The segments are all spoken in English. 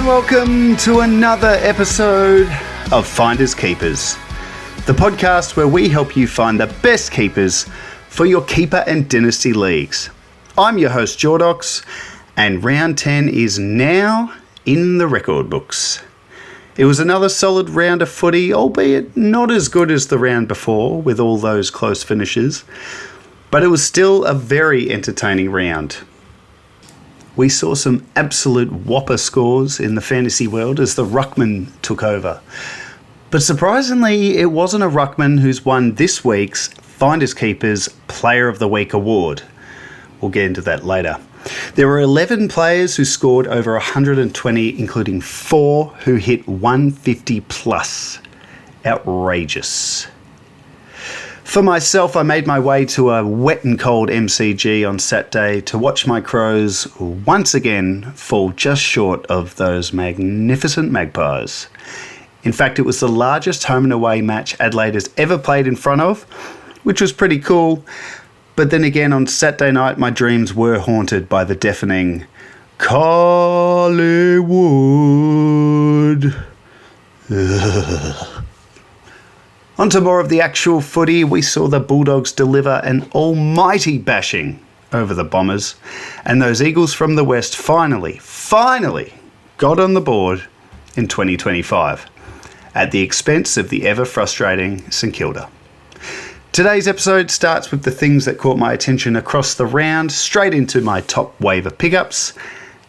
and welcome to another episode of Finders Keepers, the podcast where we help you find the best keepers for your keeper and dynasty leagues. I'm your host Jordox, and round 10 is now in the record books. It was another solid round of footy, albeit not as good as the round before with all those close finishes, but it was still a very entertaining round. We saw some absolute whopper scores in the fantasy world as the Ruckman took over. But surprisingly, it wasn't a Ruckman who's won this week's Finders Keepers Player of the Week award. We'll get into that later. There were 11 players who scored over 120, including 4 who hit 150 plus. Outrageous. For myself, I made my way to a wet and cold MCG on Saturday to watch my Crows once again fall just short of those magnificent Magpies. In fact, it was the largest home and away match Adelaide has ever played in front of, which was pretty cool. But then again, on Saturday night, my dreams were haunted by the deafening Collywood. On to more of the actual footy. We saw the Bulldogs deliver an almighty bashing over the Bombers, and those Eagles from the West finally got on the board in 2025 at the expense of the ever-frustrating St Kilda. Today's episode starts with the things that caught my attention across the round, straight into my top waiver pickups,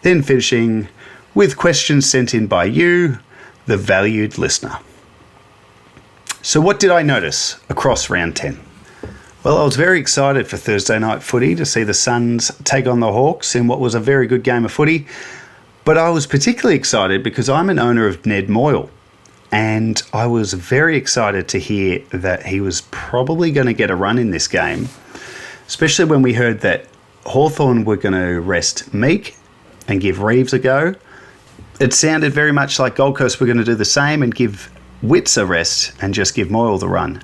then finishing with questions sent in by you, the valued listener. So what did I notice across round 10? Well, I was very excited for Thursday night footy to see the Suns take on the Hawks in what was a very good game of footy, but I was particularly excited because I'm an owner of Ned Moyle. And I was very excited to hear that he was probably going to get a run in this game, especially when we heard that Hawthorn were going to rest Meek and give Reeves a go. It sounded very much like Gold Coast were going to do the same and give Witts a rest and just give Moyle the run.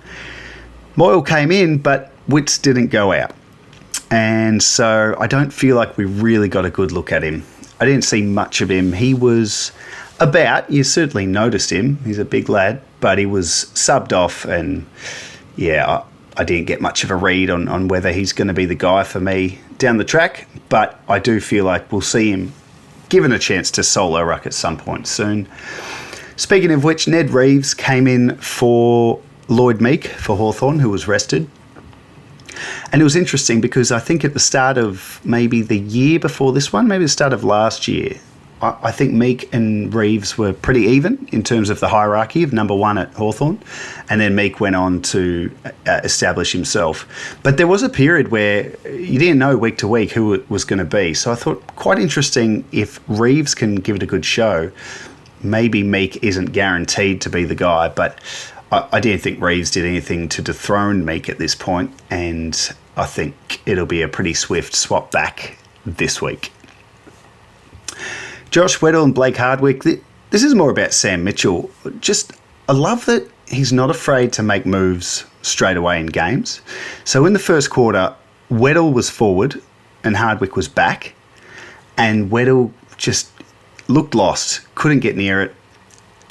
Moyle came in, but Witts didn't go out. And so I don't feel like we really got a good look at him. I didn't see much of him. He was you certainly noticed him. He's a big lad, but he was subbed off, and I didn't get much of a read on whether he's going to be the guy for me down the track, but I do feel like we'll see him given a chance to solo ruck at some point soon. Speaking of which, Ned Reeves came in for Lloyd Meek for Hawthorn, who was rested. And it was interesting because I think at the start of maybe the year before this one, maybe the start of last year, I think Meek and Reeves were pretty even in terms of the hierarchy of number one at Hawthorn, and then Meek went on to establish himself. But there was a period where you didn't know week to week who it was going to be. So I thought quite interesting if Reeves can give it a good show. Maybe Meek isn't guaranteed to be the guy, but I didn't think Reeves did anything to dethrone Meek at this point, and I think it'll be a pretty swift swap back this week. Josh Weddle and Blake Hardwick, this is more about Sam Mitchell. I love that he's not afraid to make moves straight away in games. So in the first quarter, Weddle was forward and Hardwick was back, and Weddle just looked lost, couldn't get near it.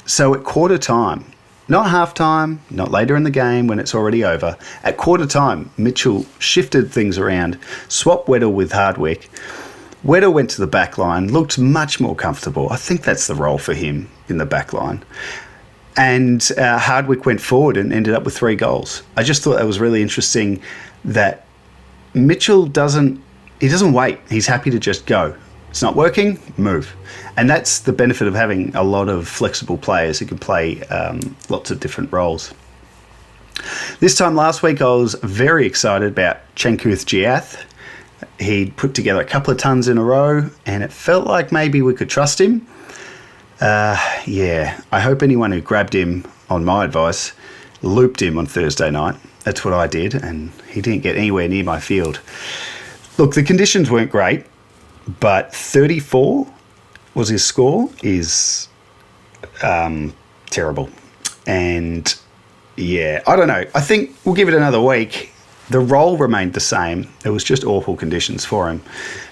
So at quarter time, not half time, not later in the game when it's already over, at quarter time, Mitchell shifted things around, swapped Weddle with Hardwick. Weddle went to the back line, looked much more comfortable. I think that's the role for him in the back line. And Hardwick went forward and ended up with 3 goals. I just thought that was really interesting that Mitchell doesn't wait. He's happy to just go. It's not working, move. And that's the benefit of having a lot of flexible players who can play lots of different roles. This time last week, I was very excited about Chenkuth Giath. He'd put together a couple of tons in a row, and it felt like maybe we could trust him. I hope anyone who grabbed him on my advice looped him on Thursday night. That's what I did, and he didn't get anywhere near my field. Look, the conditions weren't great, but 34 was his score is terrible. And I don't know. I think we'll give it another week. The role remained the same. It was just awful conditions for him.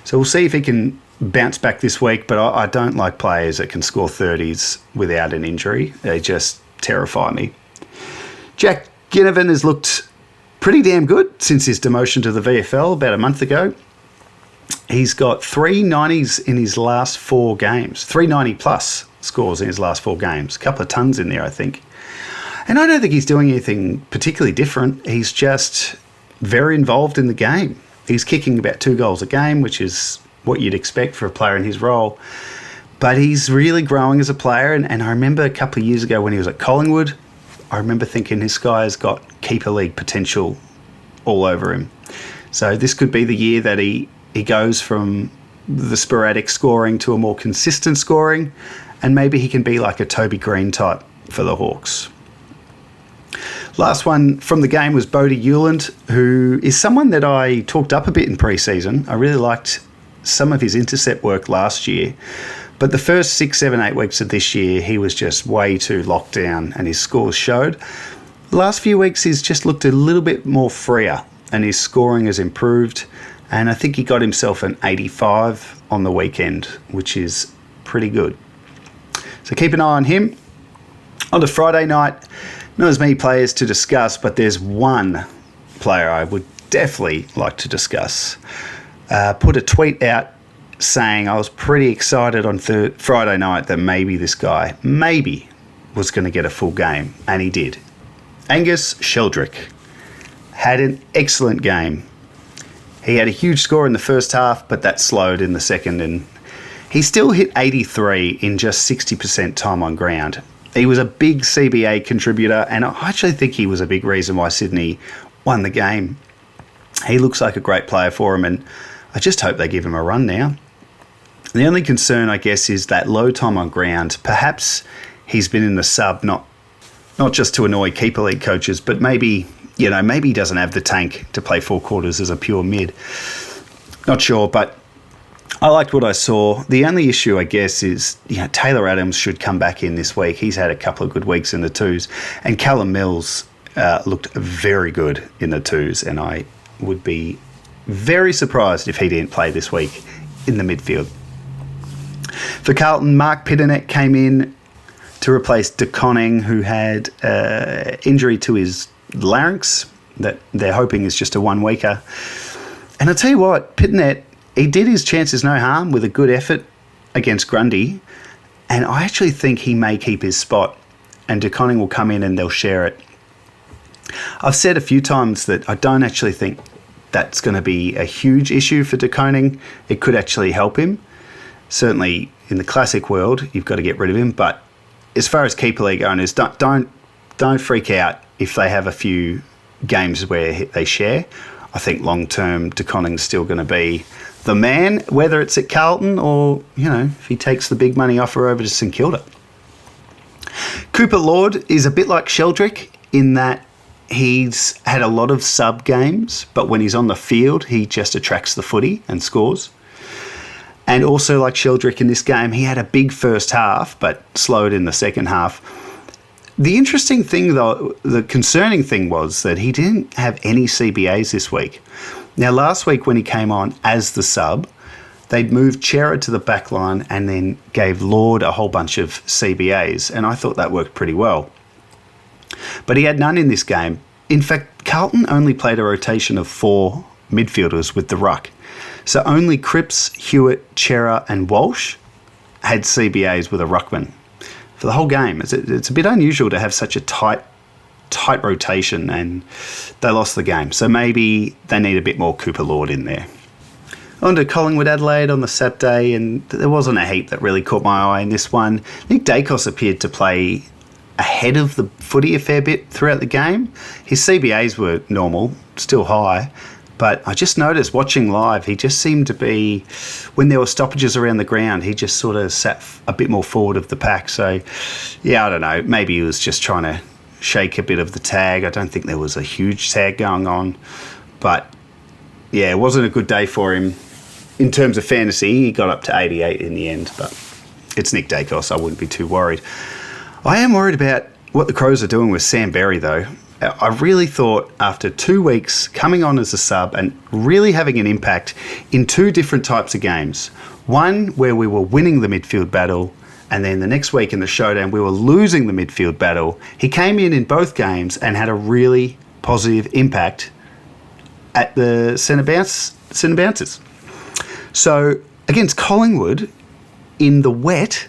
So we'll see if he can bounced back this week, but I don't like players that can score 30s without an injury. They just terrify me. Jack Ginnivan has looked pretty damn good since his demotion to the VFL about a month ago. He's got 390s in his last 4 games, 390 plus scores in his last 4 games. A couple of tons in there, I think. And I don't think he's doing anything particularly different. He's just very involved in the game. He's kicking about 2 goals a game, which is what you'd expect for a player in his role. But he's really growing as a player. And I remember a couple of years ago when he was at Collingwood, I remember thinking this guy's got keeper league potential all over him. So this could be the year that he goes from the sporadic scoring to a more consistent scoring, and maybe he can be like a Toby Green type for the Hawks. Last one from the game was Bodie Hewland, who is someone that I talked up a bit in pre-season. I really liked some of his intercept work last year, but the first 6, 7, 8 weeks of this year, he was just way too locked down, and his scores showed. The last few weeks, he's just looked a little bit more freer, and his scoring has improved. And I think he got himself an 85 on the weekend, which is pretty good. So keep an eye on him. On to Friday night, not as many players to discuss, but there's one player I would definitely like to discuss. Put a tweet out saying I was pretty excited on Friday night that maybe this guy, was going to get a full game, and he did. Angus Sheldrick had an excellent game. He had a huge score in the first half, but that slowed in the second, and he still hit 83 in just 60% time on ground. He was a big CBA contributor, and I actually think he was a big reason why Sydney won the game. He looks like a great player for him, and I just hope they give him a run now. The only concern, I guess, is that low time on ground. Perhaps he's been in the sub, not just to annoy keeper league coaches, but maybe he doesn't have the tank to play 4 quarters as a pure mid. Not sure, but I liked what I saw. The only issue, I guess, is Taylor Adams should come back in this week. He's had a couple of good weeks in the twos, and Callum Mills looked very good in the twos, and I would be very surprised if he didn't play this week in the midfield. For Carlton, Mark Pitternet came in to replace De Koning, who had injury to his larynx that they're hoping is just a 1-weeker. And I'll tell you what, Pitternet, he did his chances no harm with a good effort against Grundy, and I actually think he may keep his spot, and De Koning will come in and they'll share it. I've said a few times that I don't actually think that's going to be a huge issue for De Koning. It could actually help him. Certainly in the classic world, you've got to get rid of him, but as far as keeper league owners, don't freak out if they have a few games where they share. I think long-term, De Koning's still going to be the man, whether it's at Carlton or, if he takes the big money offer over to St Kilda. Cooper Lord is a bit like Sheldrick in that he's had a lot of sub games, but when he's on the field, he just attracts the footy and scores. And also like Sheldrick in this game, he had a big first half, but slowed in the second half. The interesting thing, though, the concerning thing was that he didn't have any CBAs this week. Now, last week when he came on as the sub, they'd moved Chera to the back line and then gave Lord a whole bunch of CBAs, and I thought that worked pretty well. But he had none in this game. In fact, Carlton only played a rotation of 4 midfielders with the ruck. So only Cripps, Hewitt, Chera and Walsh had CBAs with a ruckman for the whole game. It's a bit unusual to have such a tight rotation, and they lost the game. So maybe they need a bit more Cooper Lord in there. On to Collingwood Adelaide on the Saturday, and there wasn't a heap that really caught my eye in this one. Nick Dacos appeared to play ahead of the footy a fair bit throughout the game. His CBAs were normal, still high, but I just noticed watching live, he just seemed to be, when there were stoppages around the ground, he just sort of sat a bit more forward of the pack. So, yeah, I don't know. Maybe he was just trying to shake a bit of the tag. I don't think there was a huge tag going on. But, yeah, it wasn't a good day for him. In terms of fantasy, he got up to 88 in the end. But it's Nick Dacos. I wouldn't be too worried. I am worried about what the Crows are doing with Sam Berry, though. I really thought after 2 weeks coming on as a sub and really having an impact in 2 different types of games, one where we were winning the midfield battle, and then the next week in the showdown we were losing the midfield battle, he came in both games and had a really positive impact at the centre bounces. So against Collingwood in the wet,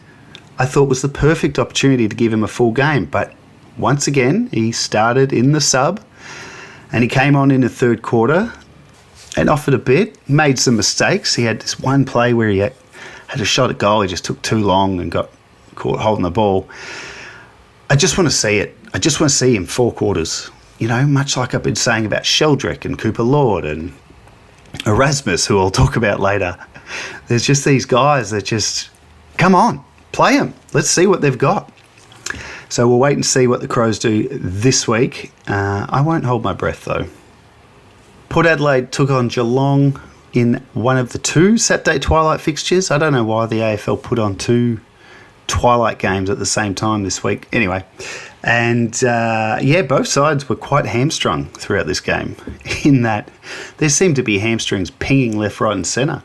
I thought was the perfect opportunity to give him a full game, but once again, he started in the sub and he came on in the third quarter and offered a bit, made some mistakes. He had this one play where he had a shot at goal. He just took too long and got caught holding the ball. I just want to see it. I just want to see him 4 quarters. You know, much like I've been saying about Sheldrick and Cooper Lord and Erasmus, who I'll talk about later. There's just these guys that just, come on, play them. Let's see what they've got. So we'll wait and see what the Crows do this week. I won't hold my breath though. Port Adelaide took on Geelong in one of the 2 Saturday twilight fixtures. I don't know why the AFL put on 2 twilight games at the same time this week. Anyway, and both sides were quite hamstrung throughout this game in that there seemed to be hamstrings pinging left, right and centre.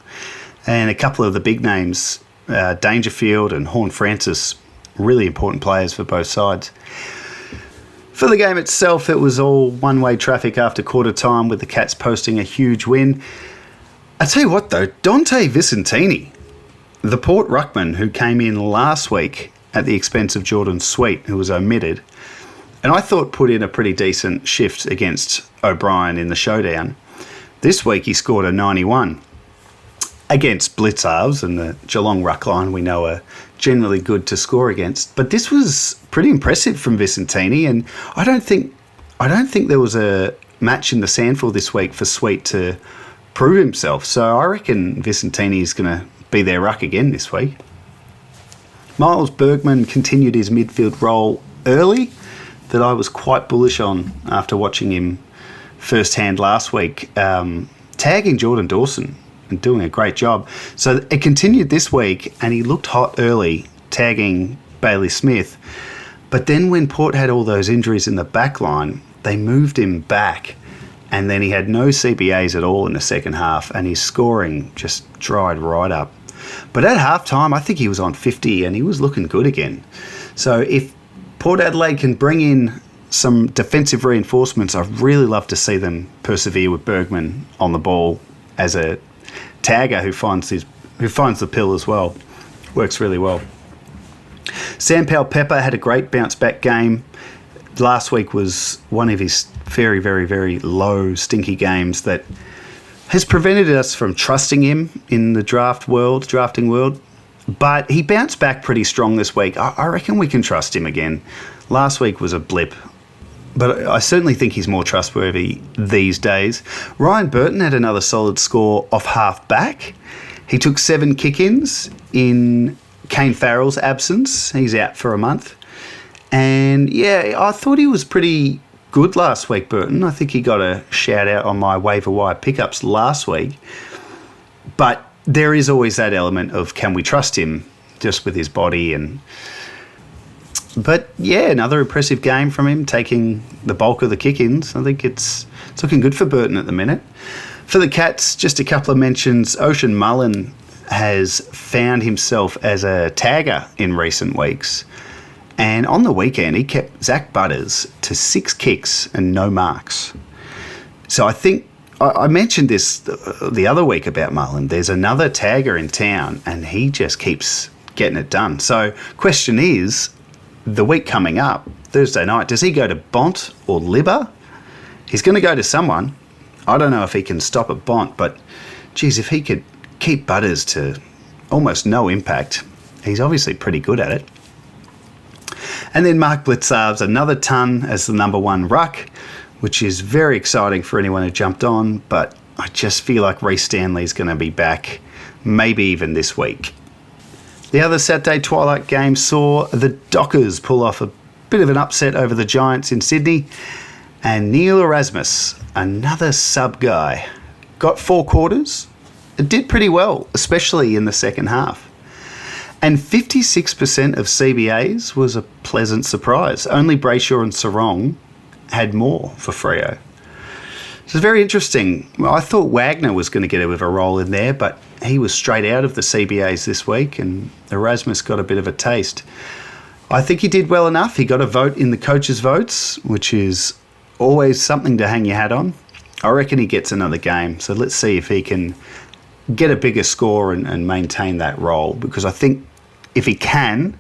And a couple of the big names, Dangerfield and Horne-Francis, really important players for both sides. For the game itself, it was all one-way traffic after quarter time with the Cats posting a huge win. I tell you what though, Dante Vicentini, the Port ruckman who came in last week at the expense of Jordan Sweet, who was omitted, and I thought put in a pretty decent shift against O'Brien in the showdown. This week he scored a 91 against blitz halves, and the Geelong ruck line we know are generally good to score against. But this was pretty impressive from Vicentini, and I don't think there was a match in the SANFL this week for Sweet to prove himself. So I reckon Vicentini is going to be their ruck again this week. Miles Bergman continued his midfield role early that I was quite bullish on after watching him firsthand last week, tagging Jordan Dawson and doing a great job. So it continued this week and he looked hot early, tagging Bailey Smith. But then when Port had all those injuries in the back line, they moved him back and then he had no CBAs at all in the second half and his scoring just dried right up. But at halftime, I think he was on 50 and he was looking good again. So if Port Adelaide can bring in some defensive reinforcements, I'd really love to see them persevere with Bergman on the ball as a tagger who finds the pill as well. Works really well. Sam Powell-Pepper had a great bounce-back game. Last week was one of his very, very, very low, stinky games that has prevented us from trusting him in the drafting world. But he bounced back pretty strong this week. I reckon we can trust him again. Last week was a blip, but I certainly think he's more trustworthy these days. Ryan Burton had another solid score off half back. He took 7 kick-ins in Kane Farrell's absence. He's out for a month. And yeah, I thought he was pretty good last week, Burton. I think he got a shout out on my waiver wire pickups last week. But there is always that element of can we trust him just with his body But yeah, another impressive game from him, taking the bulk of the kick-ins. I think it's looking good for Burton at the minute. For the Cats, just a couple of mentions. Ocean Mullen has found himself as a tagger in recent weeks. And on the weekend, he kept Zach Butters to 6 kicks and no marks. So I think, I mentioned this the other week about Mullen. There's another tagger in town and he just keeps getting it done. So question is, the week coming up, Thursday night, does he go to Bont or Libba? He's going to go to someone. I don't know if he can stop at Bont, but geez, if he could keep Butters to almost no impact, he's obviously pretty good at it. And then Mark Blitzarves, another ton as the number 1 ruck, which is very exciting for anyone who jumped on, but I just feel like Reece Stanley's going to be back, maybe even this week. The other Saturday twilight game saw the Dockers pull off a bit of an upset over the Giants in Sydney, and Neil Erasmus, another sub guy, got 4 quarters. It did pretty well, especially in the second half. And 56% of CBAs was a pleasant surprise. Only Brayshaw and Sarong had more for Freo. It's very interesting. Well, I thought Wagner was going to get a bit of a role in there, but he was straight out of the CBAs this week, and Erasmus got a bit of a taste. I think he did well enough. He got a vote in the coaches' votes, which is always something to hang your hat on. I reckon he gets another game, so let's see if he can get a bigger score and maintain that role, because I think if he can,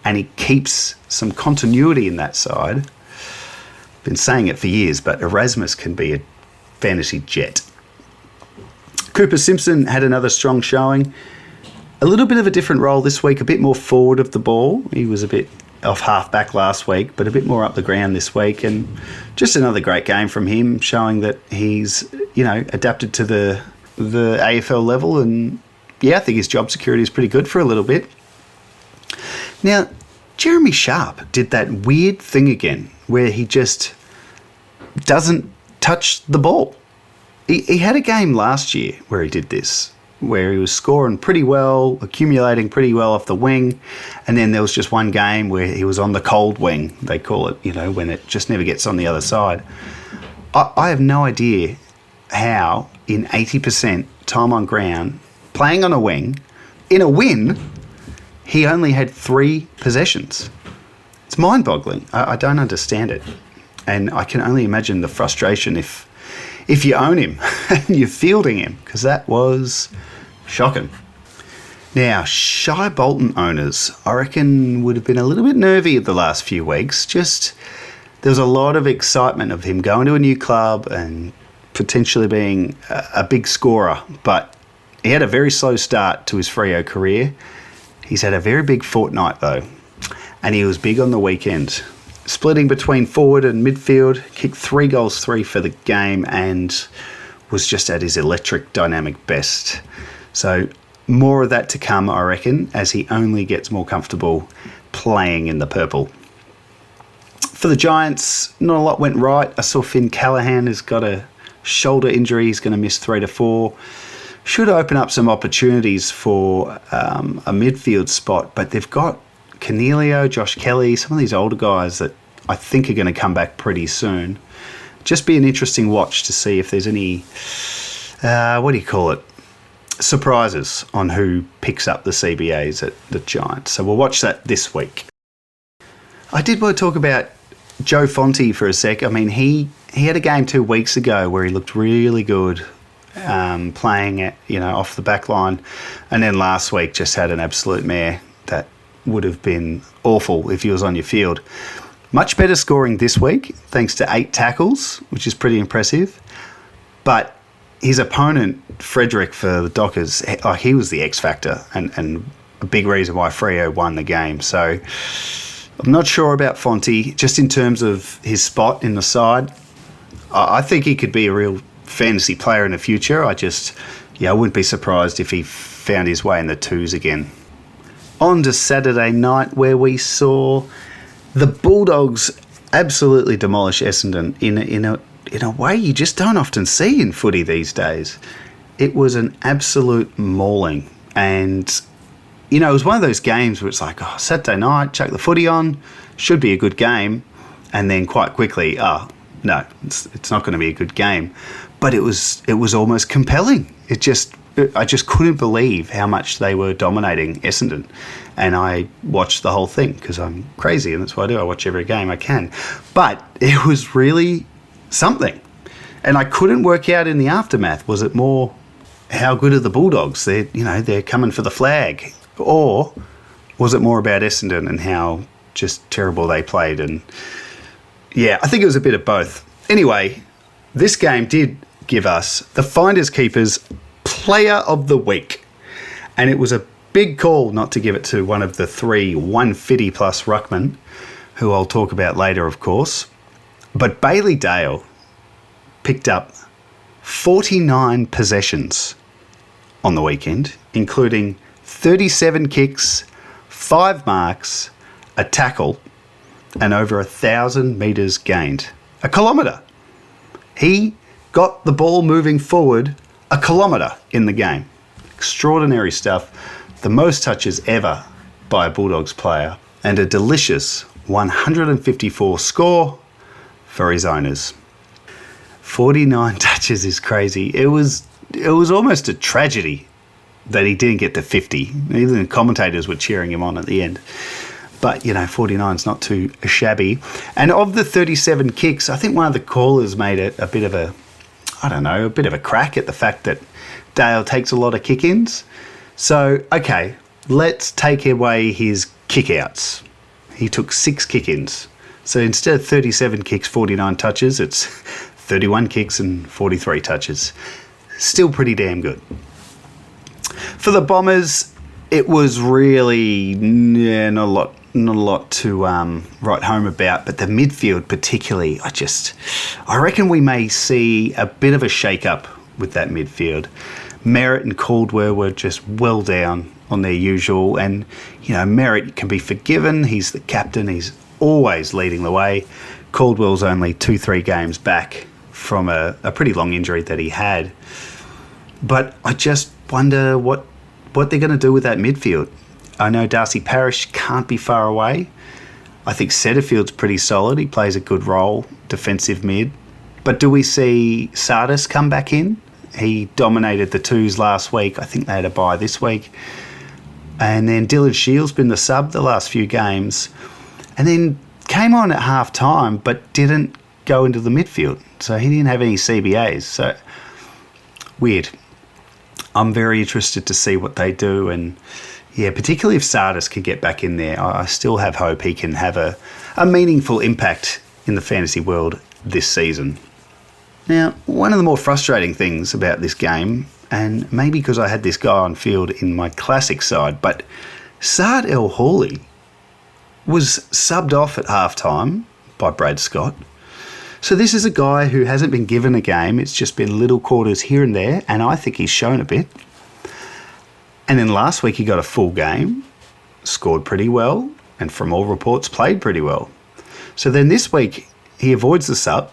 and he keeps some continuity in that side, I've been saying it for years, but Erasmus can be a fantasy jet. Cooper Simpson had another strong showing. A little bit of a different role this week, a bit more forward of the ball. He was a bit off half back last week, but a bit more up the ground this week, and just another great game from him, showing that he's, adapted to the AFL level, and I think his job security is pretty good for a little bit. Now, Jeremy Sharp did that weird thing again where he just doesn't touch the ball. He had a game last year where he did this, where he was scoring pretty well, accumulating pretty well off the wing, and then there was just one game where he was on the cold wing, they call it, when it just never gets on the other side. I have no idea how in 80% time on ground, playing on a wing, in a win, he only had 3 possessions. It's mind-boggling. I don't understand it. And I can only imagine the frustration if you own him and you're fielding him, because that was shocking. Now, Shy Bolton owners, I reckon, would have been a little bit nervy the last few weeks. Just there was a lot of excitement of him going to a new club and potentially being a big scorer, but he had a very slow start to his Freo career. He's had a very big fortnight though, and he was big on the weekend. Splitting between forward and midfield, kicked 3 goals, 3 for the game, and was just at his electric dynamic best. So more of that to come, I reckon, as he only gets more comfortable playing in the purple. For the Giants, not a lot went right. I saw Finn Callaghan has got a shoulder injury. He's going to miss 3 to 4. Should open up some opportunities for a midfield spot, but they've got Cornelio, Josh Kelly, some of these older guys that I think are going to come back pretty soon. Just be an interesting watch to see if there's any, surprises on who picks up the CBAs at the Giants. So we'll watch that this week. I did want to talk about Joe Fonte for a sec. I mean, he had a game 2 weeks ago where he looked really good, playing at, off the back line, and then last week just had an absolute mare that would have been awful if he was on your field. Much better scoring this week, thanks to 8 tackles, which is pretty impressive. But his opponent, Frederick for the Dockers, he was the X factor and a big reason why Freo won the game. So I'm not sure about Fonte, just in terms of his spot in the side. I think he could be a real fantasy player in the future. I wouldn't be surprised if he found his way in the 2s again. On to Saturday night, where we saw the Bulldogs absolutely demolish Essendon in a way you just don't often see in footy these days. It was an absolute mauling, and it was one of those games where it's like, Saturday night, chuck the footy on, should be a good game, and then quite quickly, no, it's not going to be a good game. But it was almost compelling. I just couldn't believe how much they were dominating Essendon. And I watched the whole thing because I'm crazy, and that's what I do. I watch every game I can. But it was really something. And I couldn't work out in the aftermath. Was it more, how good are the Bulldogs? They're coming for the flag. Or was it more about Essendon and how just terrible they played? And I think it was a bit of both. Anyway, this game did give us the Finders Keepers Player of the Week. And it was a big call not to give it to one of the 3 150 plus ruckmen, who I'll talk about later, of course. But Bailey Dale picked up 49 possessions on the weekend, including 37 kicks, 5 marks, a tackle, and over 1,000 metres gained. A kilometre. He got the ball moving forward a kilometre in the game. Extraordinary stuff. The most touches ever by a Bulldogs player, and a delicious 154 score, for his owners. 49 touches is crazy. It was almost a tragedy that he didn't get to 50. Even the commentators were cheering him on at the end. But, 49's not too shabby. And of the 37 kicks, I think one of the callers made it a bit of a crack at the fact that Dale takes a lot of kick-ins. So, okay, let's take away his kick-outs. He took 6 kick-ins. So instead of 37 kicks, 49 touches, it's 31 kicks and 43 touches. Still pretty damn good. For the Bombers, it was really not a lot to write home about, but the midfield particularly, I reckon we may see a bit of a shake-up with that midfield. Merritt and Caldwell were just well down on their usual, and Merritt can be forgiven. He's the captain. He's always leading the way. Caldwell's only 2-3 games back from a pretty long injury that he had. But I just wonder what they're going to do with that midfield. I know Darcy Parish can't be far away. I think Setterfield's pretty solid. He plays a good role, defensive mid. But do we see Sardis come back in? He dominated the twos last week. I think they had a bye this week. And then Dylan Shields been the sub the last few games. And then came on at half time but didn't go into the midfield. So he didn't have any CBAs. So weird. I'm very interested to see what they do. And yeah, particularly if Sardis can get back in there, I still have hope he can have a meaningful impact in the fantasy world this season. Now, one of the more frustrating things about this game, and maybe because I had this guy on field in my classic side, but Saad El Hawley was subbed off at halftime by Brad Scott. So this is a guy who hasn't been given a game. It's just been little quarters here and there, and I think he's shown a bit. And then last week he got a full game, scored pretty well, and from all reports played pretty well. So then this week he avoids the sub.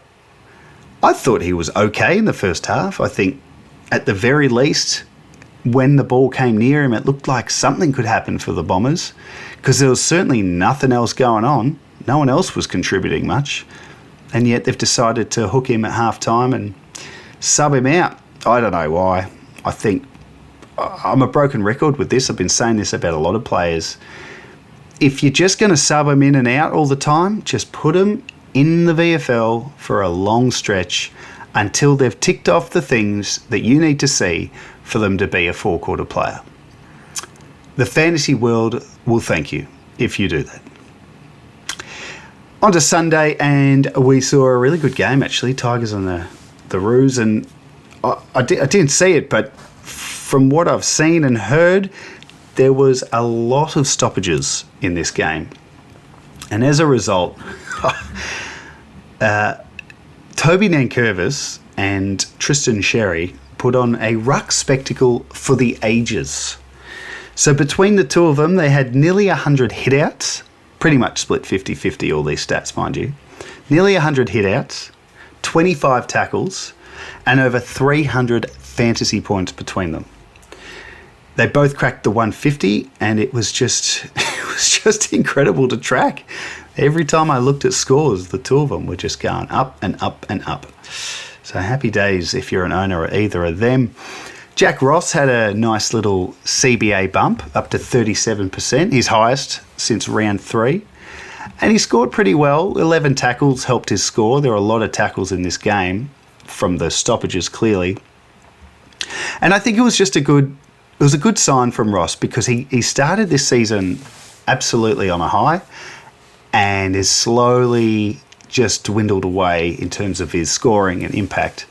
I thought he was okay in the first half. I think at the very least, when the ball came near him, it looked like something could happen for the Bombers because there was certainly nothing else going on. No one else was contributing much. And yet they've decided to hook him at half-time and sub him out. I don't know why. I think I'm a broken record with this. I've been saying this about a lot of players. If you're just going to sub him in and out all the time, just put him in the VFL for a long stretch until they've ticked off the things that you need to see for them to be a four-quarter player. The fantasy world will thank you if you do that. On to Sunday, and we saw a really good game, actually. Tigers on the Roos, and I didn't see it, but from what I've seen and heard, there was a lot of stoppages in this game. And as a result, Toby Nankervis and Tristan Sherry put on a ruck spectacle for the ages. So between the two of them, they had nearly 100 hitouts, pretty much split 50-50, all these stats, mind you. Nearly 100 hitouts, 25 tackles, and over 300 fantasy points between them. They both cracked the 150, and it was just incredible to track. Every time I looked at scores, the two of them were just going up and up and up. So happy days if you're an owner of either of them. Jack Ross had a nice little CBA bump up to 37%, his highest since round 3. And he scored pretty well. 11 tackles helped his score. There were a lot of tackles in this game from the stoppages, clearly. And I think it was just a good sign from Ross because he started this season absolutely on a high and is slowly just dwindled away in terms of his scoring and impact.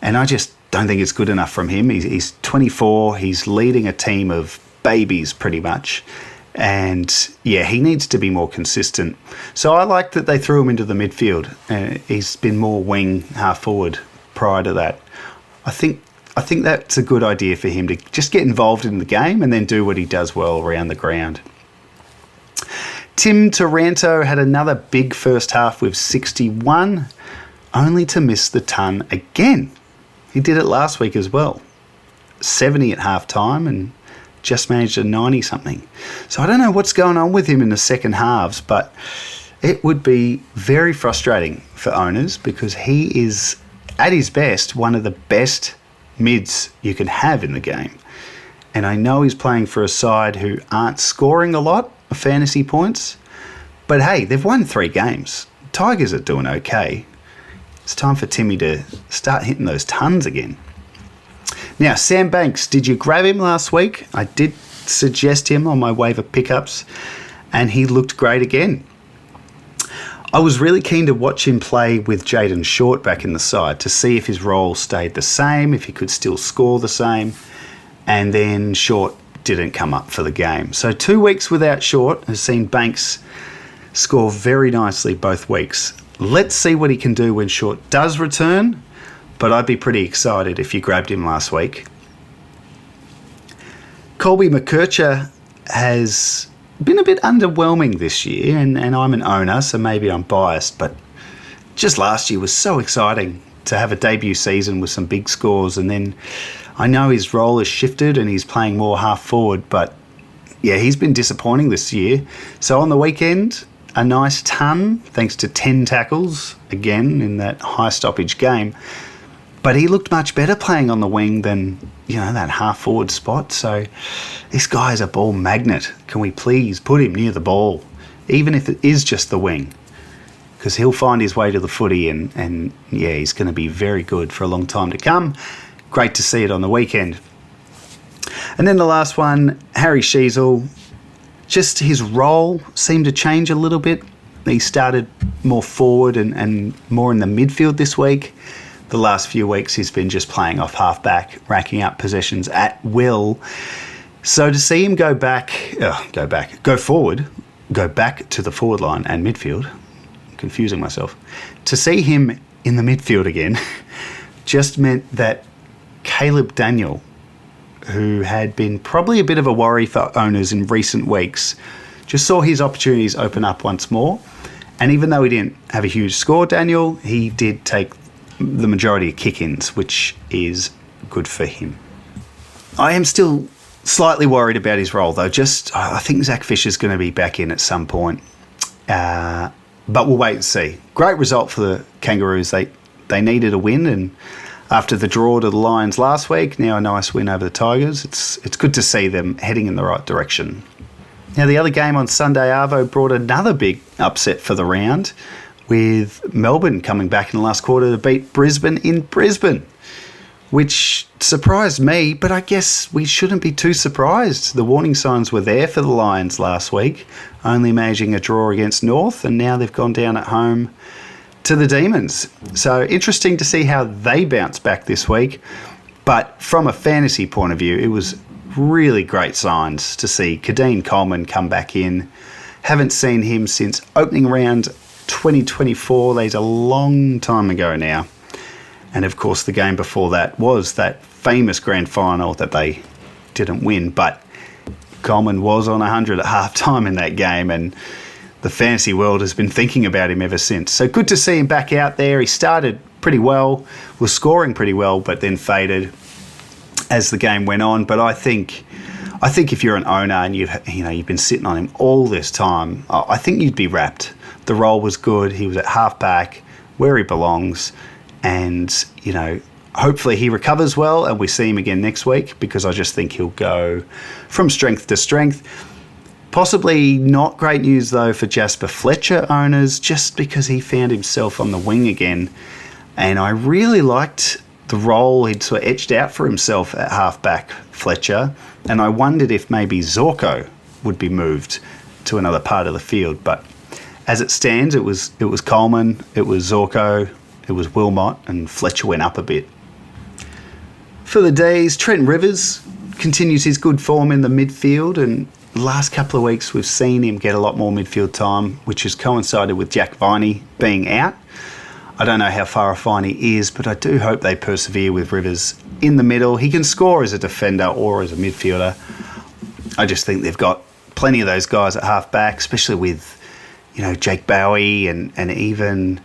And I just don't think it's good enough from him. He's 24. He's leading a team of babies pretty much. And yeah, he needs to be more consistent. So I like that they threw him into the midfield. He's been more wing, half forward prior to that. I think that's a good idea for him to just get involved in the game and then do what he does well around the ground. Tim Taranto had another big first half with 61, only to miss the ton again. He did it last week as well. 70 at half-time and just managed a 90-something. So I don't know what's going on with him in the second halves, but it would be very frustrating for owners because he is, at his best, one of the best mids you can have in the game. And I know he's playing for a side who aren't scoring a lot of fantasy points, but hey, they've won 3 games. Tigers are doing okay. It's time for Timmy to start hitting those tons again. Now, Sam Banks, did you grab him last week? I did suggest him on my waiver pickups, and he looked great again. I was really keen to watch him play with Jaden Short back in the side to see if his role stayed the same, if he could still score the same, and then Short didn't come up for the game. So 2 weeks without Short has seen Banks score very nicely both weeks. Let's see what he can do when Short does return, but I'd be pretty excited if you grabbed him last week. Colby McKercher has been a bit underwhelming this year, and I'm an owner, so maybe I'm biased, but just last year was so exciting to have a debut season with some big scores, and then I know his role has shifted and he's playing more half forward, but yeah, he's been disappointing this year. So on the weekend, a nice ton, thanks to 10 tackles, again, in that high stoppage game. But he looked much better playing on the wing than, that half-forward spot. So this guy is a ball magnet. Can we please put him near the ball, even if it is just the wing? Because he'll find his way to the footy and he's going to be very good for a long time to come. Great to see it on the weekend. And then the last one, Harry Sheasel. Just his role seemed to change a little bit. He started more forward and more in the midfield this week. The last few weeks he's been just playing off half-back, racking up possessions at will. So to see him go forward, go back to the forward line and midfield, confusing myself, to see him in the midfield again just meant that Caleb Daniel, who had been probably a bit of a worry for owners in recent weeks, just saw his opportunities open up once more. And even though he didn't have a huge score, Daniel, he did take the majority of kick-ins, which is good for him. I am still slightly worried about his role, though. I think Zach Fisher's going to be back in at some point. But we'll wait and see. Great result for the Kangaroos. They needed a win, and after the draw to the Lions last week, now a nice win over the Tigers. It's good to see them heading in the right direction. Now, the other game on Sunday, Arvo brought another big upset for the round, with Melbourne coming back in the last quarter to beat Brisbane in Brisbane, which surprised me, but I guess we shouldn't be too surprised. The warning signs were there for the Lions last week, only managing a draw against North, and now they've gone down at home to the Demons. So interesting to see how they bounce back this week. But from a fantasy point of view, it was really great signs to see Kadeem Coleman come back in. Haven't seen him since opening round 2024. That's a long time ago now. And of course, the game before that was that famous grand final that they didn't win. But Coleman was on 100 at halftime in that game, and the fantasy world has been thinking about him ever since. So good to see him back out there. He started pretty well, was scoring pretty well, but then faded as the game went on. But I think if you're an owner and you've been sitting on him all this time, I think you'd be wrapped. The role was good. He was at halfback where he belongs, and hopefully he recovers well and we see him again next week, because I just think he'll go from strength to strength. Possibly not great news, though, for Jasper Fletcher owners, just because he found himself on the wing again. And I really liked the role he'd sort of etched out for himself at halfback, Fletcher. And I wondered if maybe Zorko would be moved to another part of the field. But as it stands, it was Coleman, it was Zorko, it was Wilmot, and Fletcher went up a bit. For the D's, Trent Rivers continues his good form in the midfield, and the last couple of weeks we've seen him get a lot more midfield time, which has coincided with Jack Viney being out. I don't know how far off Viney is, but I do hope they persevere with Rivers in the middle. He can score as a defender or as a midfielder. I just think they've got plenty of those guys at half-back, especially with Jake Bowie and even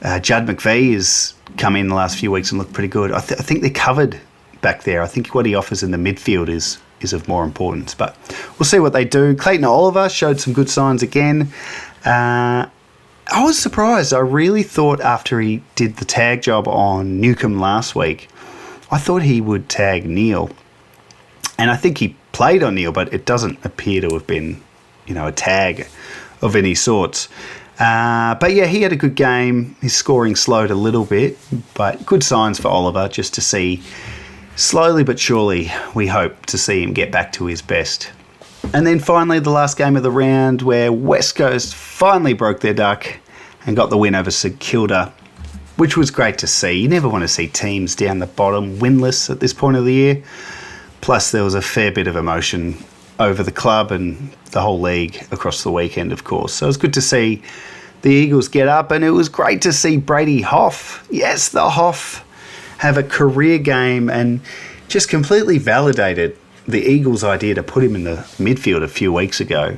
Judd McVie has come in the last few weeks and looked pretty good. I think they're covered back there. I think what he offers in the midfield is of more importance, but we'll see what they do. Clayton Oliver showed some good signs again. I was surprised. I really thought after he did the tag job on Newcomb last week, I thought he would tag Neil. And I think he played on Neil, but it doesn't appear to have been, a tag of any sorts. But yeah, he had a good game. His scoring slowed a little bit, but good signs for Oliver just to see, slowly but surely, we hope to see him get back to his best. And then finally, the last game of the round where West Coast finally broke their duck and got the win over St Kilda, which was great to see. You never want to see teams down the bottom winless at this point of the year. Plus, there was a fair bit of emotion over the club and the whole league across the weekend, of course. So it was good to see the Eagles get up, and it was great to see Brady Hough. Yes, the Hough have a career game and just completely validated the Eagles' idea to put him in the midfield a few weeks ago.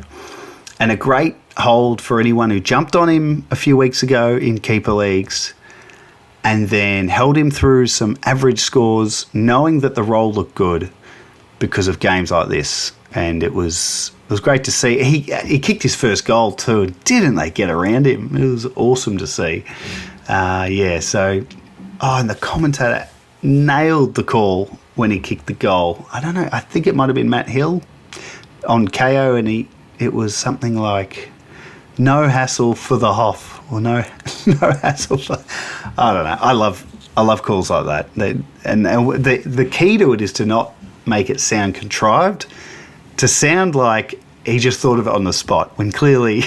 And a great hold for anyone who jumped on him a few weeks ago in keeper leagues and then held him through some average scores, knowing that the role looked good because of games like this. And it was great to see. He kicked his first goal too. Didn't they get around him? It was awesome to see. And the commentator nailed the call when he kicked the goal. I don't know. I think it might have been Matt Hill on KO, and it was something like, "No hassle for the Hoff," or no hassle for. I don't know. I love calls like that. The key to it is to not make it sound contrived, to sound like he just thought of it on the spot, when clearly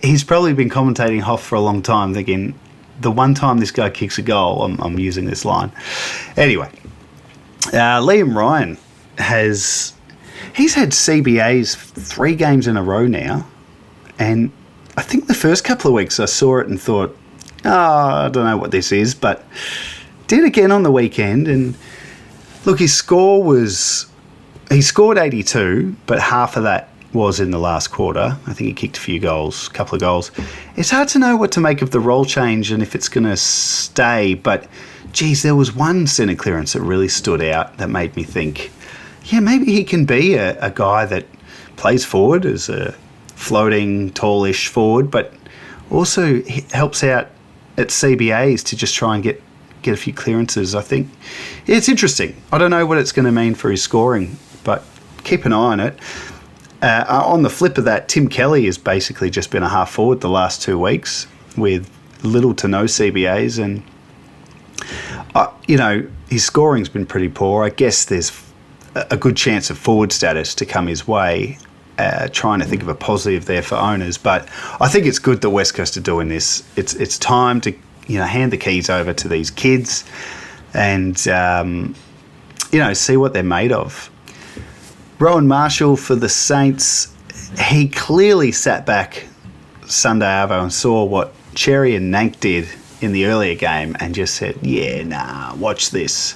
he's probably been commentating Hoff for a long time, thinking, the one time this guy kicks a goal, I'm using this line. Anyway, Liam Ryan he's had CBAs 3 games in a row now, and I think the first couple of weeks I saw it and thought, I don't know what this is, but did again on the weekend. And look, he scored 82, but half of that was in the last quarter. I think he kicked a couple of goals. It's hard to know what to make of the role change and if it's going to stay, but geez, there was one centre clearance that really stood out that made me think, yeah, maybe he can be a guy that plays forward as a floating, tallish forward, but also helps out at CBAs to just try and get a few clearances. I think it's interesting. I don't know what it's going to mean for his scoring, but keep an eye on it. On the flip of that, Tim Kelly has basically just been a half forward the last 2 weeks with little to no CBAs, and his scoring's been pretty poor. I guess there's a good chance of forward status to come his way. Trying to think of a positive there for owners, but I think it's good that West Coast are doing this. It's time to hand the keys over to these kids and see what they're made of. Rowan Marshall for the Saints, he clearly sat back Sunday Arvo and saw what Cherry and Nank did in the earlier game and just said, watch this,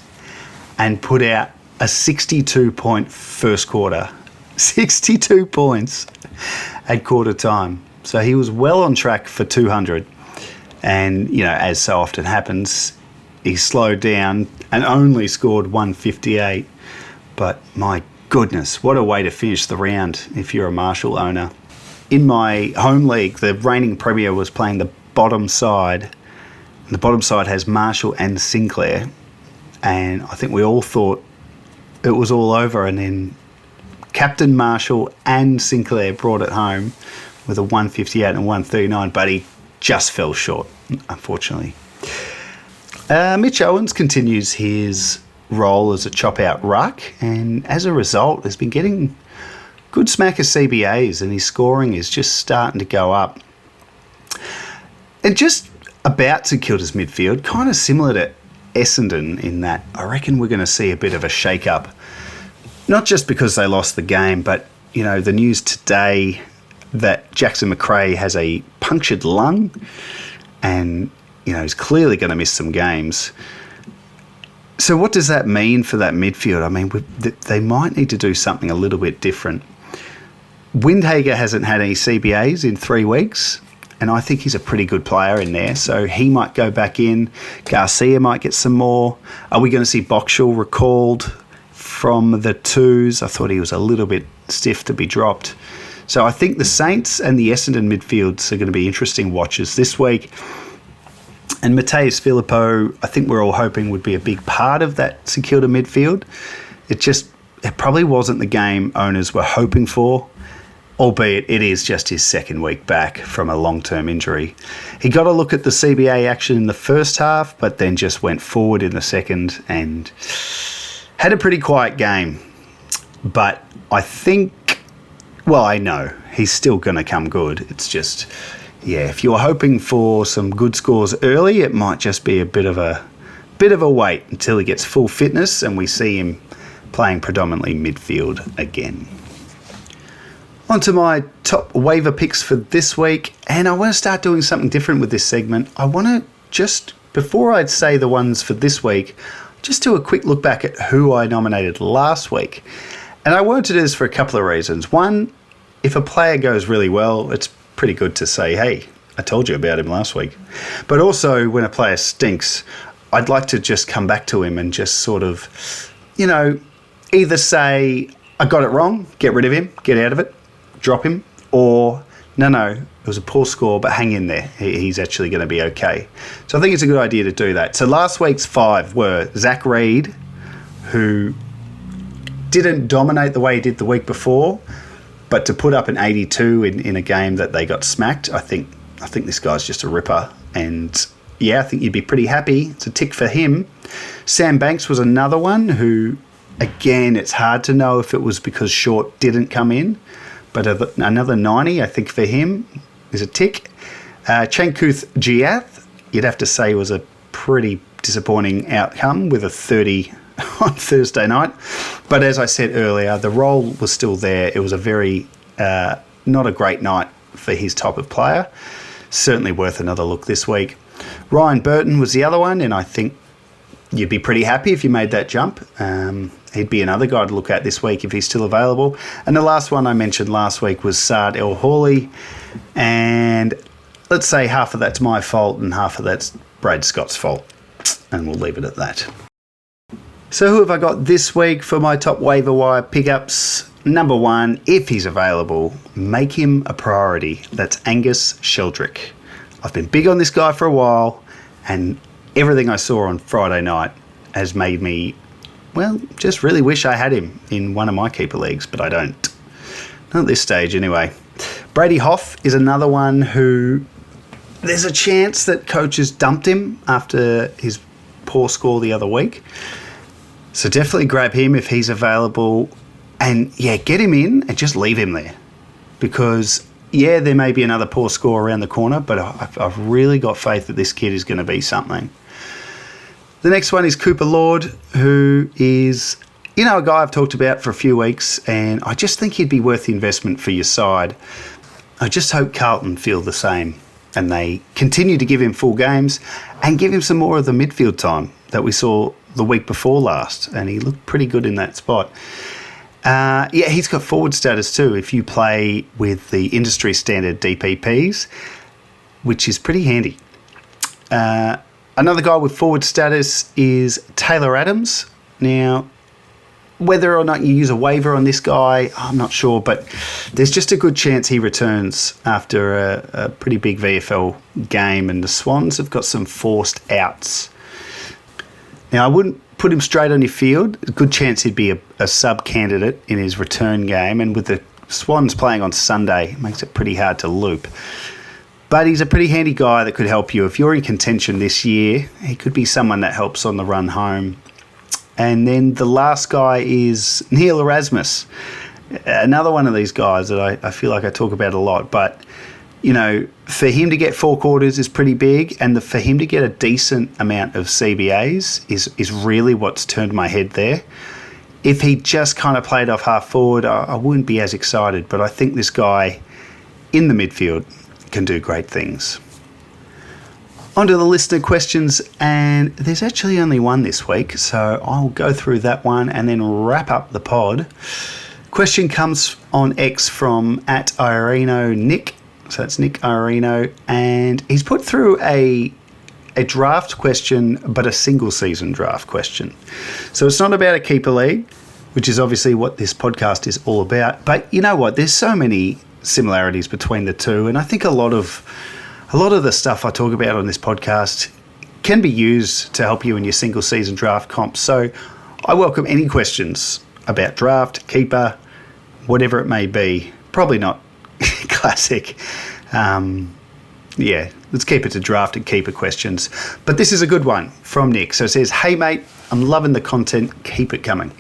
and put out a 62-point first quarter. 62 points at quarter time. So he was well on track for 200. And, as so often happens, he slowed down and only scored 158. But my goodness, what a way to finish the round if you're a Marshall owner. In my home league, the reigning premier was playing the bottom side. The bottom side has Marshall and Sinclair. And I think we all thought it was all over, and then Captain Marshall and Sinclair brought it home with a 158 and 139, but he just fell short, unfortunately. Mitch Owens continues his role as a chop-out ruck, and as a result has been getting good smack of CBAs, and his scoring is just starting to go up. And just about St Kilda's midfield, kind of similar to Essendon in that I reckon we're going to see a bit of a shake-up. Not just because they lost the game, but, the news today that Jackson McRae has a punctured lung and, he's clearly going to miss some games. So what does that mean for that midfield? I mean, they might need to do something a little bit different. Windhager hasn't had any CBAs in 3 weeks, and I think he's a pretty good player in there, so he might go back in. Garcia might get some more. Are we going to see Boxall recalled from the twos? I thought he was a little bit stiff to be dropped. So I think the Saints and the Essendon midfields are going to be interesting watches this week. And Mateus Filippo, I think we're all hoping would be a big part of that St Kilda midfield. It probably wasn't the game owners were hoping for, albeit it is just his second week back from a long-term injury. He got a look at the CBA action in the first half, but then just went forward in the second and had a pretty quiet game. But I know he's still going to come good. It's just, if you're hoping for some good scores early, it might just be a bit of a wait until he gets full fitness and we see him playing predominantly midfield again. On to my top waiver picks for this week, and I want to start doing something different with this segment. I want to just, before I say the ones for this week, just do a quick look back at who I nominated last week. And I wanted to do this for a couple of reasons. One, if a player goes really well, it's pretty good to say, hey, I told you about him last week. But also, when a player stinks, I'd like to just come back to him and just sort of, either say, I got it wrong, get rid of him, get out of it, drop him, or no, it was a poor score, but hang in there. He's actually going to be okay. So I think it's a good idea to do that. So last week's 5 were Zach Reid, who didn't dominate the way he did the week before, but to put up an 82 in a game that they got smacked, I think this guy's just a ripper. And I think you'd be pretty happy. It's a tick for him. Sam Banks was another one who, again, it's hard to know if it was because Short didn't come in, but another 90, I think, for him is a tick. Chankuth Giath, you'd have to say, was a pretty disappointing outcome with a 30 on Thursday night. But as I said earlier, the role was still there. It was a very, not a great night for his type of player. Certainly worth another look this week. Ryan Burton was the other one, and I think you'd be pretty happy if you made that jump. He'd be another guy to look at this week if he's still available. And the last one I mentioned last week was Saad El Hawley. And let's say half of that's my fault and half of that's Brad Scott's fault. And we'll leave it at that. So who have I got this week for my top waiver wire pickups? Number 1, if he's available, make him a priority. That's Angus Sheldrick. I've been big on this guy for a while, and everything I saw on Friday night has made me, just really wish I had him in one of my keeper leagues, but I don't. Not at this stage, anyway. Brady Hoff is another one who there's a chance that coaches dumped him after his poor score the other week. So definitely grab him if he's available and, get him in and just leave him there. Because, there may be another poor score around the corner, but I've really got faith that this kid is going to be something. The next one is Cooper Lord, who is, a guy I've talked about for a few weeks, and I just think he'd be worth the investment for your side. I just hope Carlton feel the same and they continue to give him full games and give him some more of the midfield time that we saw the week before last, and he looked pretty good in that spot. He's got forward status too if you play with the industry standard DPPs, which is pretty handy. Another guy with forward status is Taylor Adams. Now, whether or not you use a waiver on this guy, I'm not sure, but there's just a good chance he returns after a pretty big VFL game, and the Swans have got some forced outs. Now, I wouldn't put him straight on your field. A good chance he'd be a sub-candidate in his return game, and with the Swans playing on Sunday, it makes it pretty hard to loop. But he's a pretty handy guy that could help you. If you're in contention this year, he could be someone that helps on the run home. And then the last guy is Neil Erasmus, another one of these guys that I feel like I talk about a lot. But, for him to get 4 quarters is pretty big, and for him to get a decent amount of CBAs is really what's turned my head there. If he just kind of played off half forward, I wouldn't be as excited. But I think this guy in the midfield can do great things. Onto the listener questions, and there's actually only one this week, so I'll go through that one and then wrap up the pod. Question comes on X from @Ireno Nick, so that's Nick Ireno, and he's put through a draft question, but a single season draft question. So it's not about a keeper league, which is obviously what this podcast is all about, but you know what, there's so many similarities between the two, and I think a lot of the stuff I talk about on this podcast can be used to help you in your single season draft comps. So I welcome any questions about draft, keeper, whatever it may be. Probably not classic. Let's keep it to draft and keeper questions. But this is a good one from Nick. So it says, "Hey mate, I'm loving the content. Keep it coming.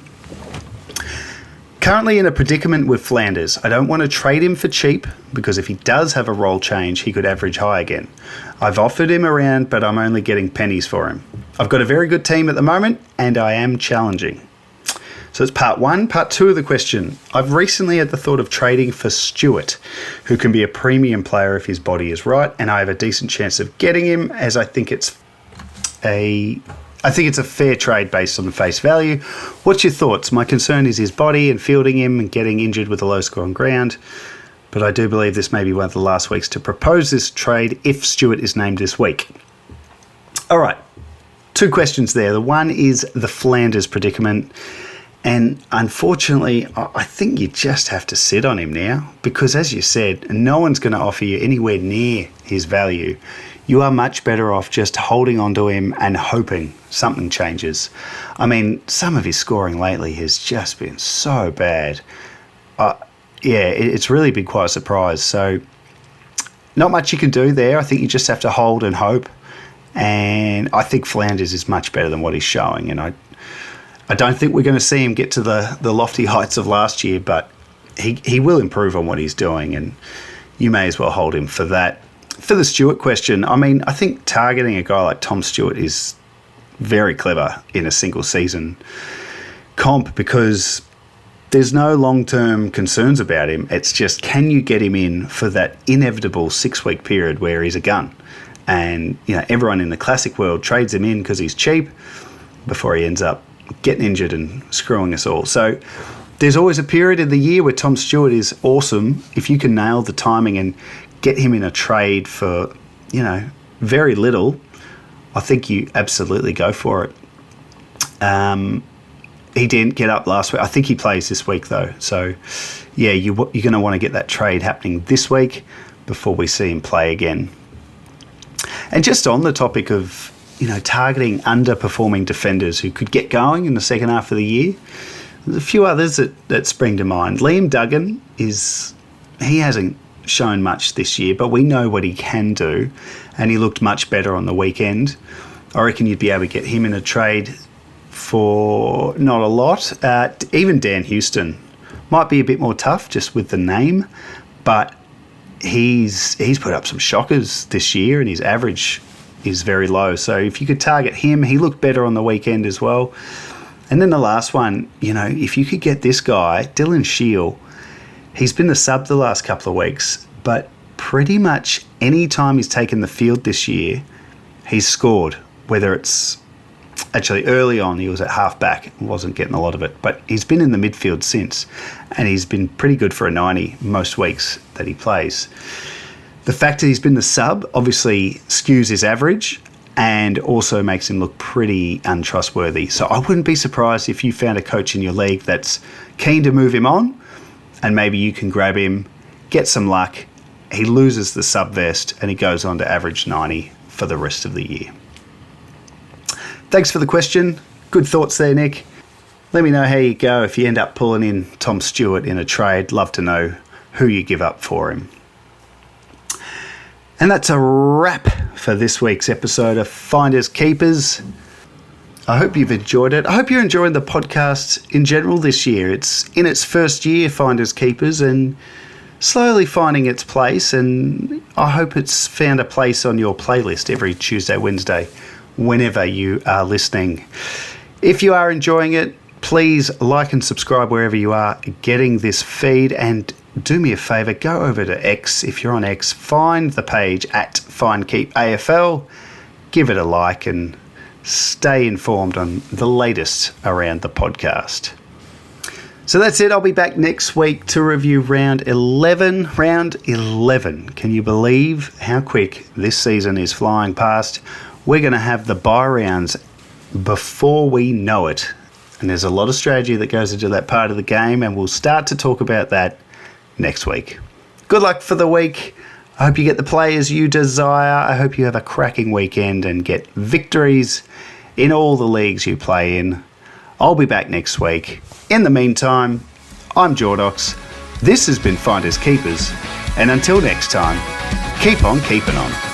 Currently in a predicament with Flanders. I don't want to trade him for cheap because if he does have a role change, he could average high again. I've offered him around, but I'm only getting pennies for him. I've got a very good team at the moment, and I am challenging." So that's part one. Part two of the question. I've recently had the thought of trading for Stewart, who can be a premium player if his body is right, and I have a decent chance of getting him, as I think it's a fair trade based on the face value. What's your thoughts? My concern is his body and fielding him and getting injured with a low score on ground. But I do believe this may be one of the last weeks to propose this trade if Stewart is named this week. All right, two questions there. The one is the Flanders predicament. And unfortunately, I think you just have to sit on him now because, as you said, no one's going to offer you anywhere near his value. You are much better off just holding on to him and hoping something changes. I mean, some of his scoring lately has just been so bad. It's really been quite a surprise. So not much you can do there. I think you just have to hold and hope. And I think Flanders is much better than what he's showing. And I don't think we're going to see him get to the lofty heights of last year, but he will improve on what he's doing, and you may as well hold him for that. For the Stewart question, I mean, I think targeting a guy like Tom Stewart is very clever in a single season comp because there's no long-term concerns about him. It's just, can you get him in for that inevitable 6-week period where he's a gun? And, everyone in the classic world trades him in because he's cheap before he ends up getting injured and screwing us all. So there's always a period in the year where Tom Stewart is awesome. If you can nail the timing and get him in a trade for, very little, I think you absolutely go for it. He didn't get up last week. I think he plays this week though. So you're going to want to get that trade happening this week before we see him play again. And just on the topic of, targeting underperforming defenders who could get going in the second half of the year, there's a few others that spring to mind. Liam Duggan he hasn't shown much this year, but we know what he can do, and he looked much better on the weekend. I reckon you'd be able to get him in a trade for not a lot. Even Dan Houston might be a bit more tough just with the name, but he's put up some shockers this year, and his average is very low. So if you could target him, he looked better on the weekend as well. And then the last one, if you could get this guy, Dylan Shield, he's been the sub the last couple of weeks, but pretty much any time he's taken the field this year, he's scored, whether it's actually early on, he was at half-back and wasn't getting a lot of it, but he's been in the midfield since, and he's been pretty good for a 90 most weeks that he plays. The fact that he's been the sub obviously skews his average and also makes him look pretty untrustworthy. So I wouldn't be surprised if you found a coach in your league that's keen to move him on, and maybe you can grab him, get some luck, he loses the sub vest, and he goes on to average 90 for the rest of the year. Thanks for the question. Good thoughts there, Nick. Let me know how you go if you end up pulling in Tom Stewart in a trade. Love to know who you give up for him. And that's a wrap for this week's episode of Finders Keepers. I hope you've enjoyed it. I hope you're enjoying the podcast in general this year. It's in its first year, Finders Keepers, and slowly finding its place. And I hope it's found a place on your playlist every Tuesday, Wednesday, whenever you are listening. If you are enjoying it, please like and subscribe wherever you are getting this feed, and do me a favour, go over to X. If you're on X, find the page at FindKeepAFL, give it a like, and stay informed on the latest around the podcast. So that's it. I'll be back next week to review round 11. Round 11. Can you believe how quick this season is flying past? We're going to have the bye rounds before we know it. And there's a lot of strategy that goes into that part of the game, and we'll start to talk about that next week. good luck for the week. I hope you get the players you desire. I hope you have a cracking weekend and get victories in all the leagues you play in. I'll be back next week. In the meantime, I'm Jordox. This has been Finders Keepers. And until next time, keep on keeping on.